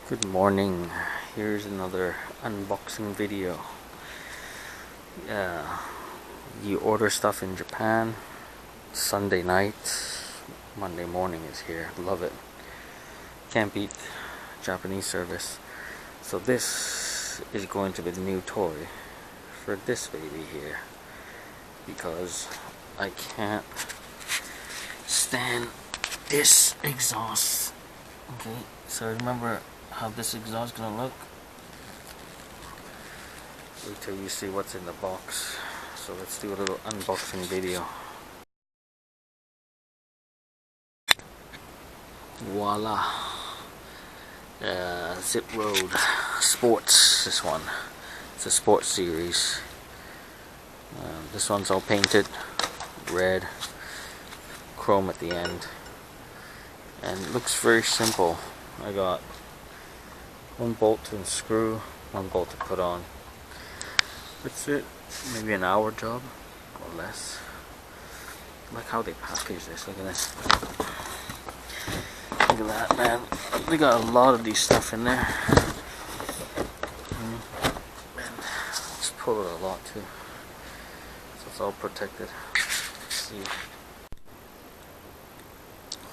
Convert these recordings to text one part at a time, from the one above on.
Good morning. Here's another unboxing video. You order stuff in Japan Sunday night, Monday morning is here. Love it. Can't beat Japanese service. So this is going to be the new toy for this baby here, because I can't stand this exhaust. Okay, so remember how this exhaust is gonna look. Wait till you see what's in the box. So let's do a little unboxing video. Voila. Zip Road Sports, this one. It's a sports series. This one's all painted red, chrome at the end, and it looks very simple. I got one bolt to unscrew, one bolt to put on. That's it. Maybe an hour job or less. Like how they package this. Look at this. Look at that, man. They got a lot of these stuff in there. And just pull it a lot too. So it's all protected. Let's see.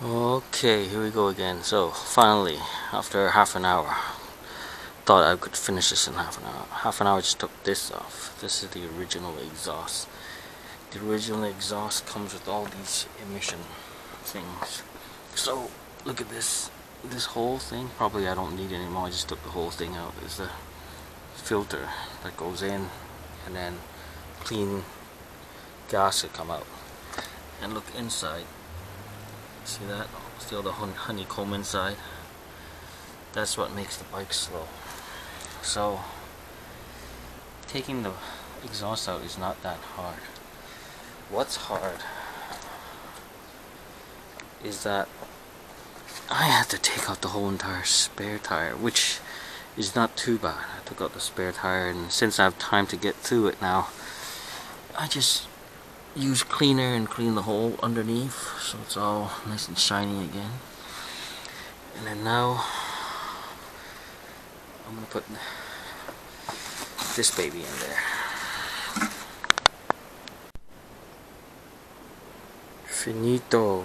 Okay, here we go again. So finally, after half an hour, thought I could finish this in half an hour. Half an hour, just took this off. This is the original exhaust. The original exhaust comes with all these emission things. So look at this. This whole thing, probably I don't need anymore. I just took the whole thing out. There's a filter that goes in, and then clean gas will come out. And look inside. See that? Still the honeycomb inside. That's what makes the bike slow. So taking the exhaust out is not that hard. What's hard is that I had to take out the whole entire spare tire, which is not too bad. I took out the spare tire, and since I have time to get through it now, I just use cleaner and clean the hole underneath so it's all nice and shiny again. And then now I'm gonna put this baby in there. Finito.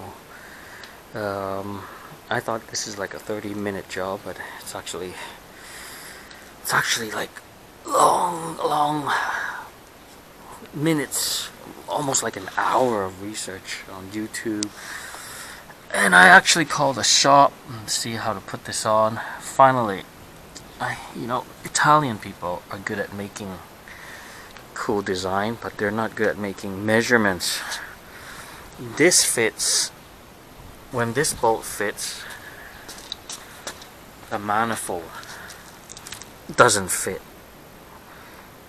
I thought this is like a 30-minute job, but it's actually like long minutes, almost like an hour of research on YouTube. And I actually called a shop to see how to put this on. Finally, Italian people are good at making cool design, but they're not good at making measurements. This fits. When this bolt fits, the manifold doesn't fit.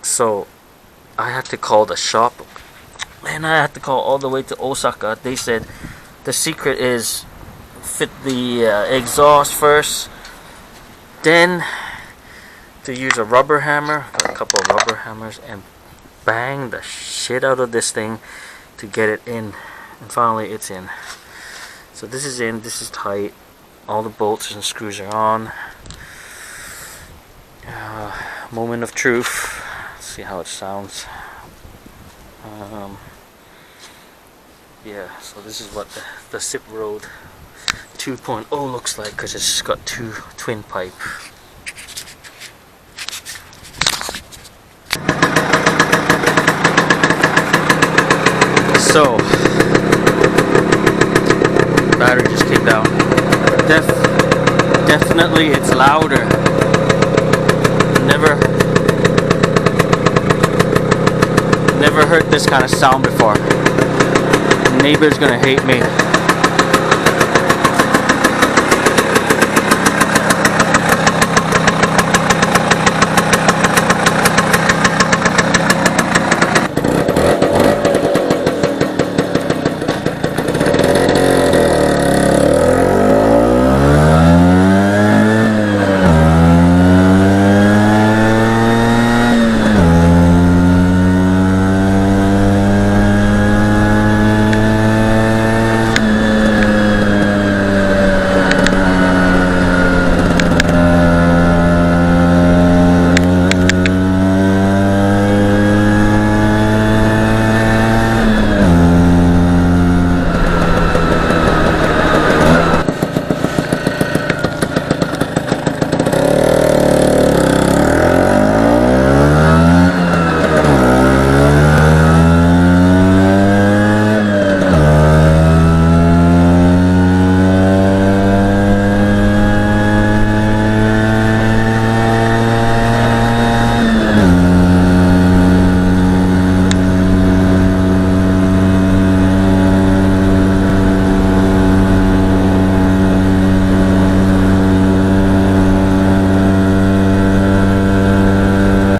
So I had to call the shop, and I had to call all the way to Osaka. They said the secret is fit the exhaust first, then to use a rubber hammer, a couple of rubber hammers, and bang the shit out of this thing to get it in. And finally it's in. So this is in, this is tight, all the bolts and screws are on. Moment of truth. Let's see how it sounds. Yeah, so this is what the Zip Road 2.0 looks like, because it's got two twin pipe. So battery just came down. Definitely it's louder. Never heard this kind of sound before. Neighbor's gonna hate me.